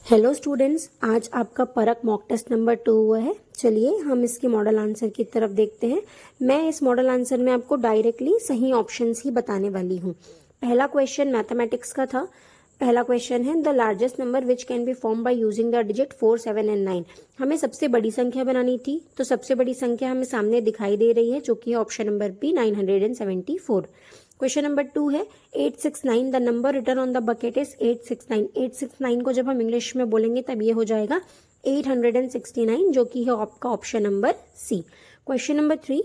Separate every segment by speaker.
Speaker 1: Hello students, आज आपका परख मॉक टेस्ट नंबर 2 हुआ है। चलिए हम इसके मॉडल आंसर की तरफ देखते हैं। मैं इस मॉडल आंसर में आपको डायरेक्टली सही ऑप्शंस ही बताने वाली हूँ। पहला क्वेश्चन मैथमेटिक्स का था। पहला क्वेश्चन है the largest number which can be form by using the digit 4, 7 and 9। हमें सबसे बड़ी संख्या बनानी थी, तो सबसे बड़ी संख्या हमें सामने दिखाई दे रही है, जो कि है option number B 974। Question number 2 है 869। The number return on the bucket is 869। 869 को जब हम इंग्लिश में बोलेंगे तब ये हो जाएगा 869, जो कि है आपका option number C. Question number 3,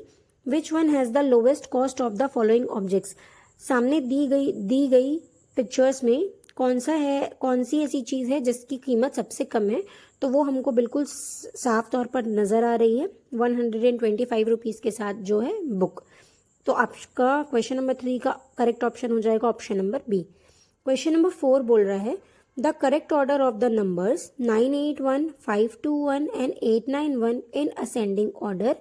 Speaker 1: which one has the lowest cost of the following objects. सामने दी गई पिक्चर्स में कौन सी ऐसी चीज है जिसकी कीमत सबसे कम है, तो वो हमको बिल्कुल साफ तौर पर नजर आ रही है 125 रुपीज के साथ, जो है बुक। तो आपका क्वेश्चन नंबर 3 का करेक्ट ऑप्शन हो जाएगा option number B. Question number 4 बोल रहा है the correct order of the numbers 981, 521 and 891 in ascending order,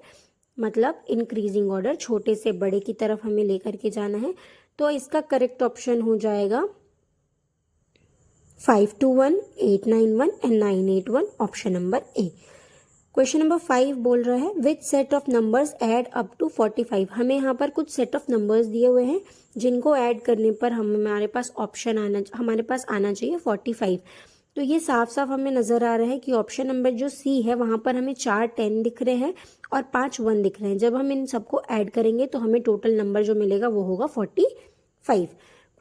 Speaker 1: मतलब इंक्रीजिंग ऑर्डर, छोटे से बड़े की तरफ हमें लेकर के जाना है। तो इसका करेक्ट ऑप्शन हो जाएगा 521, 891 and 981, option number A. Question number 5 बोल रहा है which set of numbers add up to 45। हमें यहाँ पर कुछ सेट ऑफ नंबर्स दिए हुए हैं जिनको ऐड करने पर हमारे पास आना चाहिए 45। तो ये साफ साफ हमें नजर आ रहा है कि ऑप्शन नंबर जो सी है वहां पर हमें 4 10 दिख रहे हैं और 5 1 दिख रहे हैं। जब हम इन सबको ऐड करेंगे तो हमें टोटल नंबर जो मिलेगा वो होगा 45।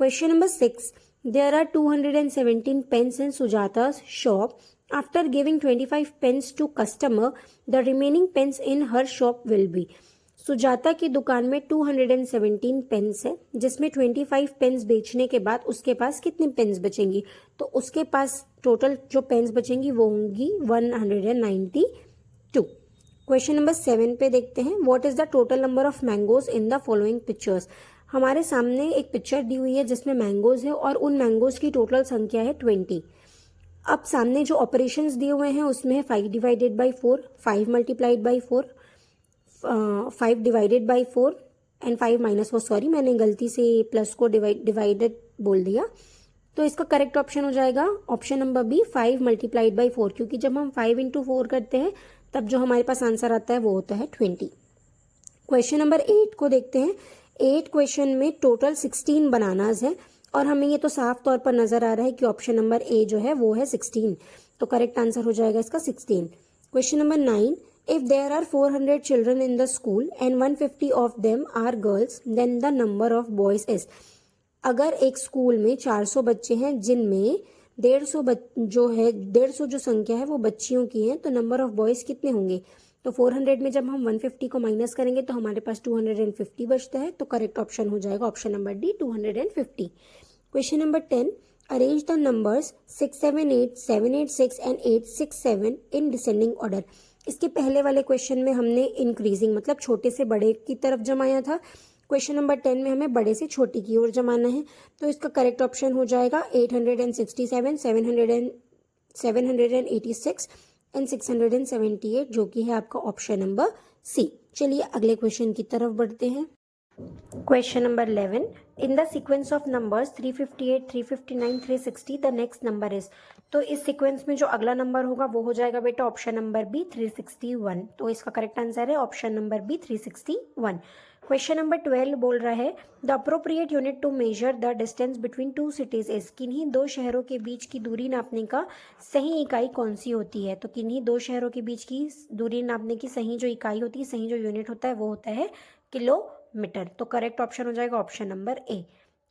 Speaker 1: Question number 6, there are 217 pens in सुजाता's shop. After giving 25 pence to customer, the remaining pence in her shop will be. Sujata की दुकान में 217 पेन्स है, जिसमें 25 पेन्स बेचने के बाद उसके पास कितनी पेन्स बचेंगी, तो उसके पास टोटल जो पेन्स बचेंगी वो होंगी 192। क्वेश्चन नंबर 7 पे देखते हैं what is the total number of mangoes in the following pictures. हमारे सामने एक पिक्चर दी हुई है जिसमें मैंगोज है और उन मैंगोज की टोटल संख्या है 20। अब सामने जो ऑपरेशंस दिए हुए हैं उसमें है 5 divided by 4, 5 multiplied by 4, 5 divided by 4 and 5 minus 4। Sorry, मैंने गलती से प्लस को डिवाइडेड बोल दिया। तो इसका करेक्ट ऑप्शन हो जाएगा option number B 5 multiplied by 4, क्योंकि जब हम 5 इंटू 4 करते हैं तब जो हमारे पास आंसर आता है वो होता है 20। क्वेश्चन नंबर 8 को देखते हैं। 8 क्वेश्चन में टोटल 16 बनानाज है और हमें ये तो साफ तौर पर नजर आ रहा है कि ऑप्शन नंबर ए जो है वो है 16। तो करेक्ट आंसर हो जाएगा इसका 16। Question number 9, if there are 400 children in the school and 150 of them are girls then the number of boys is. अगर एक स्कूल में 400 बच्चे हैं जिनमें 150 जो संख्या है वो बच्चियों की है, तो नंबर ऑफ बॉयज कितने होंगे। तो 400 में जब हम 150 को माइनस करेंगे तो हमारे पास 250 बचता है। तो करेक्ट ऑप्शन हो जाएगा option number D 250। Question number 10, arrange the numbers 678, 786 and 867 in descending order. इसके पहले वाले क्वेश्चन में हमने इंक्रीजिंग मतलब छोटे से बड़े की तरफ जमाया था। क्वेश्चन नंबर 10 में हमें बड़े से छोटे की ओर जमाना है। तो इसका करेक्ट ऑप्शन हो जाएगा 867, 786 एंड 678, जो कि है आपका ऑप्शन नंबर सी। चलिए अगले क्वेश्चन की तरफ बढ़ते हैं। Question number 11, in the sequence of numbers 358, 359, 360 the next number is. तो इस सीक्वेंस में जो अगला नंबर होगा वो हो जाएगा बेटा ऑप्शन नंबर बी 361। तो इसका करेक्ट आंसर है option number B 361। Question number 12 बोल रहा है the appropriate unit to measure the distance between two cities is. किन्हीं दो शहरों के बीच की दूरी नापने का सही इकाई कौन सी होती है। तो किन्हीं दो शहरों के बीच की दूरी नापने की सही जो इकाई होती है, सही जो यूनिट होता है वो होता है किलोमीटर। तो करेक्ट ऑप्शन हो जाएगा option number A.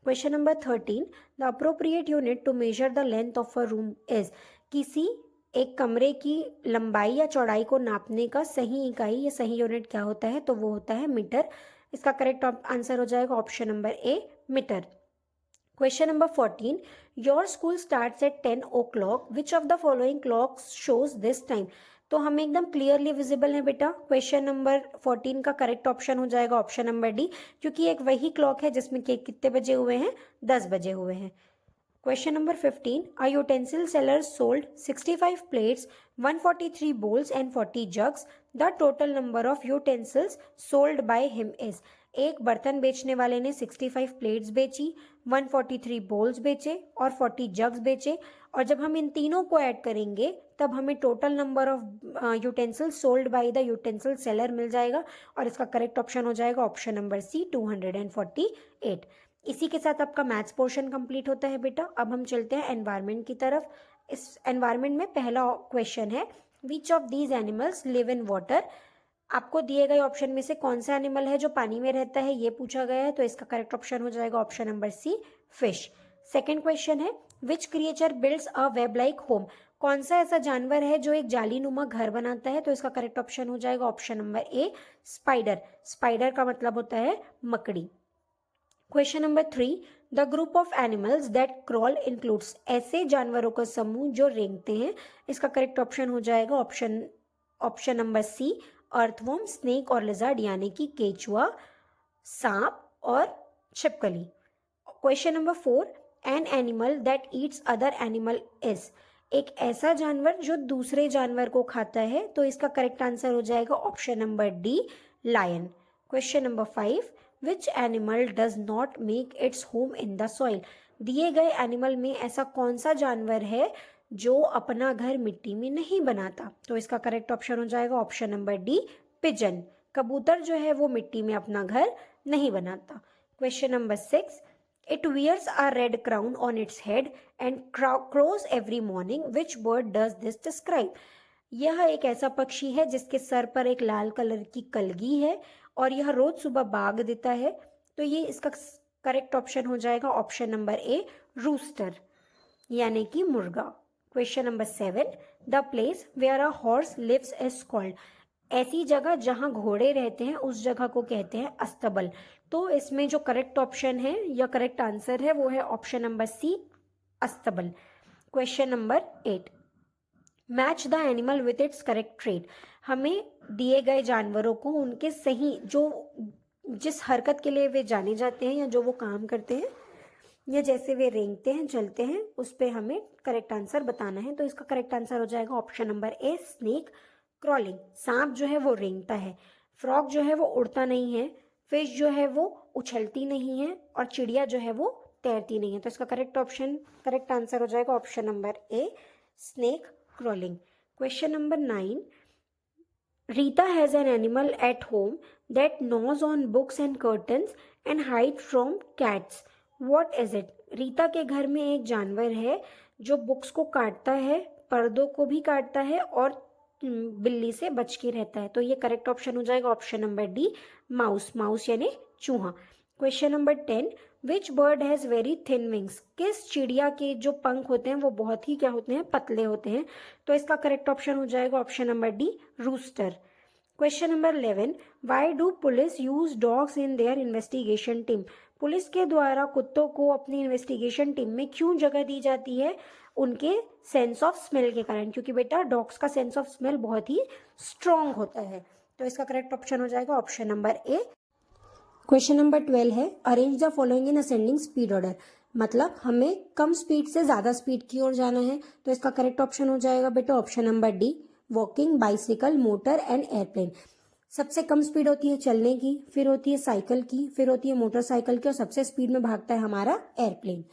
Speaker 1: Question number 13, the appropriate unit to measure the length of a room is. किसी एक कमरे की लंबाई या चौड़ाई को नापने का सही इकाई या सही यूनिट क्या होता है, तो वो होता है मीटर। इसका करेक्ट आंसर हो जाएगा option number A metre. Question number 14, your school starts at 10 o'clock, which of the following clock shows this time. तो हमें एकदम क्लियरली विजिबल है बेटा। क्वेश्चन नंबर 14 का करेक्ट ऑप्शन हो जाएगा ऑप्शन नंबर डी, क्योंकि एक वही क्लॉक है जिसमें केक कितने बजे हुए हैं, 10 बजे हुए हैं। Question number 15, a utensil seller sold 65 plates, 143 bowls and 40 jugs. The total number of utensils sold by him is. एक बर्तन बेचने वाले ने 65 प्लेट्स बेची, 143 बोल्स बेचे और 40 जग्स बेचे, और जब हम इन तीनों को ऐड करेंगे तब हमें total number of utensils sold by the utensil seller मिल जाएगा, और इसका करेक्ट ऑप्शन हो जाएगा ऑप्शन नंबर सी 248। इसी के साथ आपका मैथ्स पोर्शन कंप्लीट होता है बेटा। अब हम चलते हैं एनवायरनमेंट की तरफ। इस एनवायरनमेंट में पहला क्वेश्चन है, which of these animals live in water. आपको दिए गए ऑप्शन में से कौन सा एनिमल है जो पानी में रहता है, ये पूछा गया है, तो इसका करेक्ट ऑप्शन हो जाएगा option number C fish. Second question है, which creature builds a web like home. कौन सा ऐसा जानवर है जो एक जालीनुमा घर बनाता है, तो इसका करेक्ट ऑप्शन हो जाएगा ऑप्शन नंबर ए स्पाइडर। स्पाइडर का मतलब होता है मकड़ी। Question number 3, the group of animals that crawl includes. ऐसे जानवरों का समूह जो रेंगते हैं, इसका करेक्ट ऑप्शन हो जाएगा option number C earthworm, snake और लिजर्ड, यानी कि केचुआ, सांप और छिपकली। Question number 4, an animal that eats other animal is. एक ऐसा जानवर जो दूसरे जानवर को खाता है, तो इसका करेक्ट आंसर हो जाएगा option number D lion. Question number 5, which animal does not make its home in the soil. दिए गए एनिमल में ऐसा कौन सा जानवर है जो अपना घर मिट्टी में नहीं बनाता, तो इसका करेक्ट ऑप्शन हो जाएगा ऑप्शन नंबर डी पिजन। कबूतर जो है वो मिट्टी में अपना घर नहीं बनाता। Question number 6, it wears a red crown on its head and crows every morning, which bird does this describe. यह एक ऐसा पक्षी है जिसके सर पर एक लाल कलर की कलगी है और यह रोज सुबह बाग देता है, तो ये इसका करेक्ट ऑप्शन हो जाएगा ऑप्शन नंबर ए रूस्टर, यानी कि मुर्गा। Question number 7, the place where a horse lives is called. ऐसी जगह जहां घोड़े रहते हैं उस जगह को कहते हैं अस्तबल। तो इसमें जो करेक्ट ऑप्शन है या करेक्ट आंसर है वो है ऑप्शन नंबर सी अस्तबल। Question number 8, match the animal with its correct trait. हमें दिए गए जानवरों को उनके सही जो जिस हरकत के लिए वे जाने जाते हैं या जो वो काम करते हैं या जैसे वे रेंगते हैं चलते हैं, उस पर हमें करेक्ट आंसर बताना है, तो इसका करेक्ट आंसर हो जाएगा option number a snake crawling. सांप जो है वो रेंगता है, फ्रॉग जो है वो उड़ता नहीं है, फिश जो है वो उछलती नहीं है और चिड़िया जो है वो तैरती नहीं है, तो इसका करेक्ट आंसर हो जाएगा option number a snake crawling. Question number 9, Rita has an animal at home that gnaws on books and curtains and hides from cats. What is it? Rita के घर में एक जानवर है जो बुक्स को काटता है, पर्दों को भी काटता है और बिल्ली से बच के रहता है, तो ये करेक्ट ऑप्शन हो जाएगा option number D mouse. Mouse यानी चूहा। Question number 10, which bird has very thin wings. किस चिड़िया के जो पंख होते हैं वो बहुत ही क्या होते हैं, पतले होते हैं, तो इसका करेक्ट ऑप्शन हो जाएगा option number D rooster. Question number 11, why do police use dogs in their investigation team. Police के द्वारा कुत्तों को अपनी इन्वेस्टिगेशन टीम में क्यों जगह दी जाती है, उनके सेंस ऑफ स्मेल के कारण, क्योंकि बेटा डॉग्स का सेंस ऑफ स्मेल बहुत ही स्ट्रॉन्ग होता है, तो इसका करेक्ट ऑप्शन हो जाएगा option number A. Question number 12 है, arrange the following in ascending speed order. मतलब हमें कम स्पीड से ज्यादा स्पीड की ओर जाना है, तो इसका करेक्ट ऑप्शन हो जाएगा बेटा option number D walking, bicycle, motor and airplane. सबसे कम स्पीड होती है चलने की, फिर होती है साइकिल की, फिर होती है मोटरसाइकिल की और सबसे स्पीड में भागता है हमारा airplane.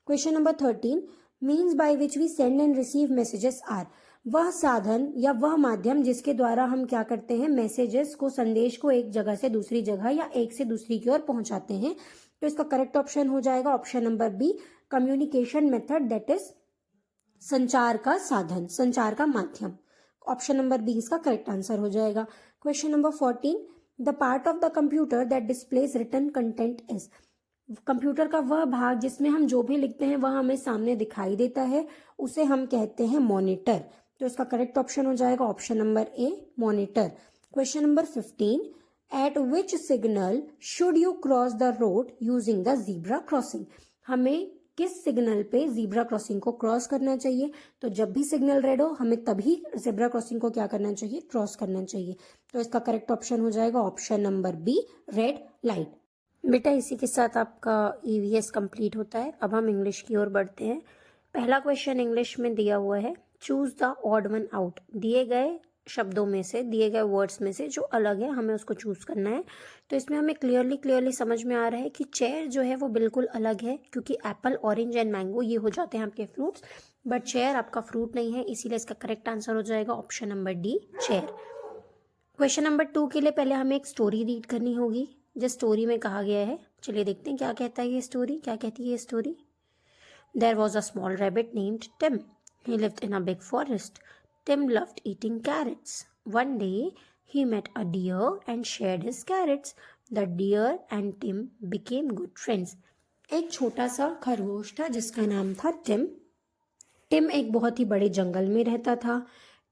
Speaker 1: Question number 13, means by which we send and receive messages are. वह साधन या वह माध्यम जिसके द्वारा हम क्या करते हैं, मैसेजेस को, संदेश को एक जगह से दूसरी जगह या एक से दूसरी की ओर पहुंचाते हैं, तो इसका करेक्ट ऑप्शन हो जाएगा option number B communication method, that is संचार का साधन, संचार का माध्यम। ऑप्शन नंबर बी इसका करेक्ट आंसर हो जाएगा। Question number 14, the part of the computer that displays written content is. Computer का वह भाग जिसमें हम जो भी लिखते हैं वह हमें सामने दिखाई देता है, उसे हम कहते हैं मॉनिटर, तो इसका करेक्ट ऑप्शन हो जाएगा option number A monitor. Question number 15, eight which signal should you cross the road using the zebra crossing. हमें किस सिग्नल पे जीब्रा क्रॉसिंग को क्रॉस करना चाहिए, तो जब भी सिग्नल रेड हो हमें तभी जीब्रा क्रॉसिंग को क्या करना चाहिए, क्रॉस करना चाहिए, तो इसका करेक्ट ऑप्शन हो जाएगा option number B red light. बेटा इसी के साथ आपका ईवीएस कंप्लीट होता है। अब हम इंग्लिश की ओर बढ़ते हैं। पहला क्वेश्चन इंग्लिश में दिया हुआ है, choose the odd one out. दिए गए शब्दों में से, दिए गए वर्ड्स में से जो अलग है हमें उसको चूज़ करना है। तो इसमें हमें क्लियरली समझ में आ रहा है कि चेयर जो है वो बिल्कुल अलग है, क्योंकि एप्पल, ऑरेंज एंड मैंगो ये हो जाते हैं आपके फ्रूट्स, बट चेयर आपका फ्रूट नहीं है, इसीलिए इसका करेक्ट आंसर हो जाएगा option number D, chair. Question number 2 के लिए पहले हमें एक स्टोरी रीड करनी होगी, जिस स्टोरी में कहा गया है। चलिए देखते हैं क्या कहता है ये स्टोरी, क्या कहती है ये story. There was a small rabbit named Tim. He lived in a big forest. Tim loved eating carrots. One day, he met a deer and shared his carrots. The deer and Tim became good friends. एक छोटा सा खरगोश था जिसका नाम था Tim. Tim एक बहुत ही बड़े जंगल में रहता था।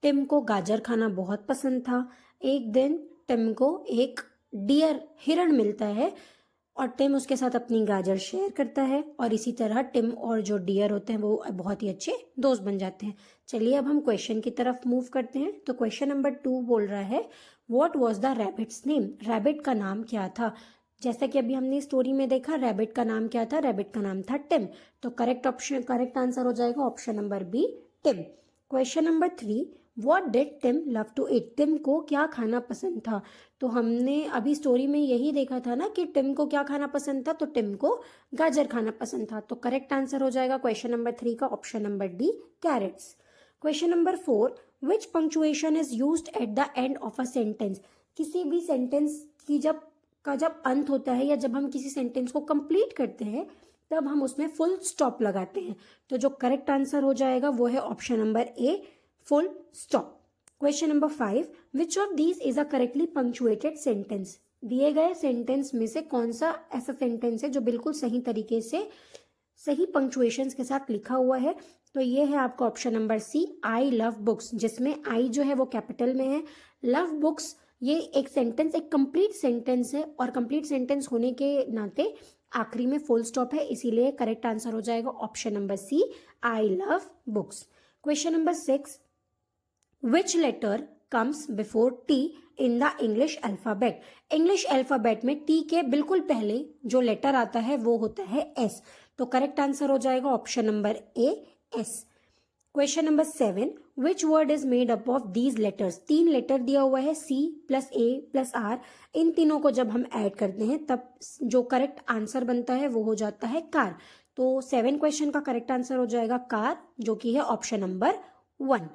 Speaker 1: टिम को गाजर खाना बहुत पसंद था। एक दिन टिम को एक डियर, हिरण मिलता है और टिम उसके साथ अपनी गाजर शेयर करता है, और इसी तरह टिम और जो डियर होते हैं वो बहुत ही अच्छे दोस्त बन जाते हैं। चलिए अब हम क्वेश्चन की तरफ मूव करते हैं। तो क्वेश्चन नंबर 2 बोल रहा है, what was the rabbits name? Rabbit का नाम क्या था? जैसा कि अभी हमने स्टोरी में देखा, रैबिट का नाम क्या था? रैबिट का नाम था टिम। तो करेक्ट आंसर हो जाएगा option number B, Tim. Question number 3, what did Tim love to eat? Tim को क्या खाना पसंद था? तो हमने अभी स्टोरी में यही देखा था ना कि टिम को क्या खाना पसंद था, तो टिम को गाजर खाना पसंद था। तो करेक्ट आंसर हो जाएगा क्वेश्चन नंबर 3 का option number D, carrots. Question number 4, which punctuation is used at the end of a sentence? किसी भी सेंटेंस की जब अंत होता है या जब हम किसी सेंटेंस को कंप्लीट करते हैं तब हम उसमें फुल स्टॉप लगाते हैं। तो जो करेक्ट आंसर हो जाएगा वो है option number A, full stop. Question number 5, which of these is a correctly punctuated sentence? दिए गए सेंटेंस में से कौन सा ऐसा सेंटेंस है जो बिल्कुल सही तरीके से सही पंक्चुएशंस के साथ लिखा हुआ है? तो ये है आपका option number C, I love books, जिसमें आई जो है वो कैपिटल में है। लव बुक्स ये एक सेंटेंस, एक कंप्लीट सेंटेंस है, और कंप्लीट सेंटेंस होने के नाते आखिरी में फुल स्टॉप है, इसीलिए करेक्ट आंसर हो जाएगा option number C, I love books. Question number 6, which letter comes before T in the English alphabet? English alphabet में टी के बिल्कुल पहले जो लेटर आता है वो होता है एस। तो करेक्ट आंसर हो जाएगा option number A, yes. Question number 7, which word is made up of these letters? 3 letter दिया हुआ है, C plus A plus R. इन तीनों को जब हम ऐड करते हैं तब जो करेक्ट आंसर बनता है वो हो जाता है कार। तो 7 क्वेश्चन का करेक्ट आंसर हो जाएगा कार, जो कि है option number 1।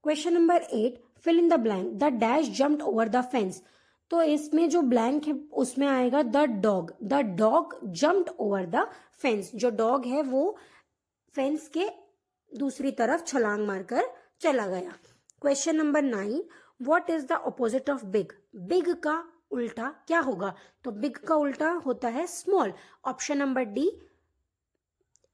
Speaker 1: Question number 8, fill in the blank, the dash jumped over the fence. तो इसमें जो ब्लैंक है उसमें आएगा the dog jumped over the fence. जो डॉग है वो फेंस के दूसरी तरफ छलांग मारकर चला गया। Question number 9, what is the opposite of big? Big का उल्टा क्या होगा? तो बिग का उल्टा होता है small. Option number D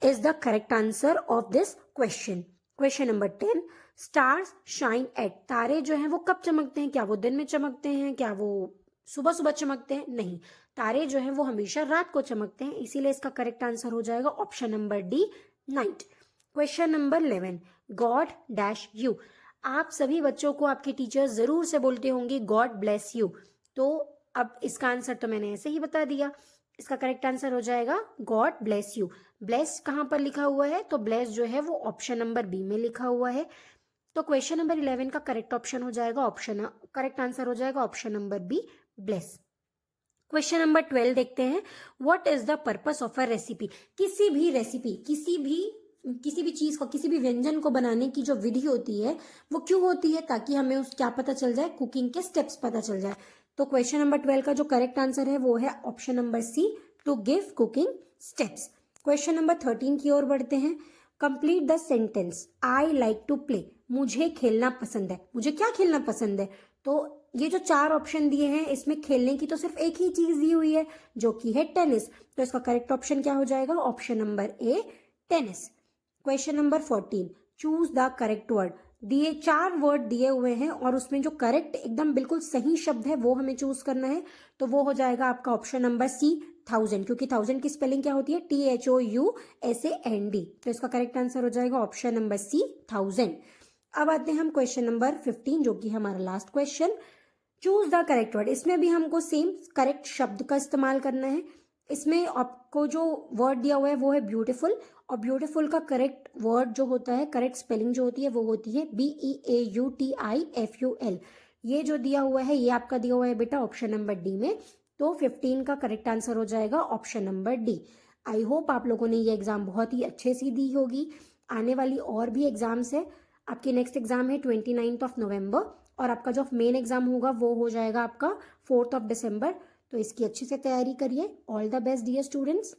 Speaker 1: is the correct answer of this question. Question number 10, stars shine at, तारे जो हैं वो कब चमकते हैं? क्या वो दिन में चमकते हैं? क्या वो सुबह सुबह चमकते हैं? नहीं, तारे जो हैं वो हमेशा रात को चमकते हैं, इसीलिए इसका करेक्ट आंसर हो जाएगा option number D, night. Question number 11, God dash you. आप सभी बच्चों को आपके टीचर्स जरूर से बोलते होंगे गॉड ब्लेस यू। तो अब इसका आंसर तो मैंने ऐसे ही बता दिया, इसका करेक्ट आंसर हो जाएगा गॉड ब्लेस यू। ब्लेस कहां पर लिखा हुआ है? तो ब्लेस जो है वो ऑप्शन नंबर बी में लिखा हुआ है। तो क्वेश्चन नंबर 11 का करेक्ट आंसर हो जाएगा option number B, bless. Question number 12 देखते हैं, what is the purpose of a recipe? किसी भी चीज को, किसी भी व्यंजन को बनाने की जो विधि होती है वो क्यों होती है? ताकि हमें उस क्या पता चल जाए, कुकिंग के स्टेप्स पता चल जाए। तो क्वेश्चन नंबर 12 का जो करेक्ट आंसर है वो है option number C, to give cooking steps. Question number 13 की ओर बढ़ते हैं, complete the sentence, I like to play. मुझे खेलना पसंद है। मुझे क्या खेलना पसंद है? तो ये जो 4 ऑप्शन दिए हैं इसमें खेलने की तो सिर्फ एक ही चीज दी हुई है जो कि है टेनिस। तो इसका करेक्ट ऑप्शन क्या हो जाएगा? Option number A, tennis. Question number 14, choose the correct word. दिए 4 वर्ड दिए हुए हैं और उसमें जो करेक्ट एकदम बिल्कुल सही शब्द है वो हमें चूज करना है। तो वो हो जाएगा आपका ऑप्शन नंबर सी, 1000, क्योंकि 1000 की स्पेलिंग क्या होती है? THOUSAND। तो इसका करेक्ट आंसर हो जाएगा ऑप्शन नंबर सी, 1000। अब आते हैं हम क्वेश्चन नंबर 15, जो कि हमारा last question, choose the correct word. इसमें भी हमको सेम करेक्ट शब्द का इस्तेमाल करना है। इसमें आपको जो वर्ड दिया हुआ है वो है ब्यूटीफुल, और ब्यूटीफुल का करेक्ट वर्ड जो होता है, करेक्ट स्पेलिंग जो होती है वो होती है BEAUTIFUL। ये जो दिया हुआ है ये आपका दिया हुआ है बेटा ऑप्शन नंबर डी में, तो 15 का करेक्ट आंसर हो जाएगा option number D. I hope आप लोगों ने ये एग्जाम बहुत ही अच्छे से दी होगी। आने वाली और भी एग्जाम्स है, आपकी नेक्स्ट एग्जाम है 29 नवंबर, और आपका जो मेन एग्जाम होगा वो हो जाएगा आपका 4 दिसंबर। तो इसकी अच्छे से तैयारी करिए। All the best dear students.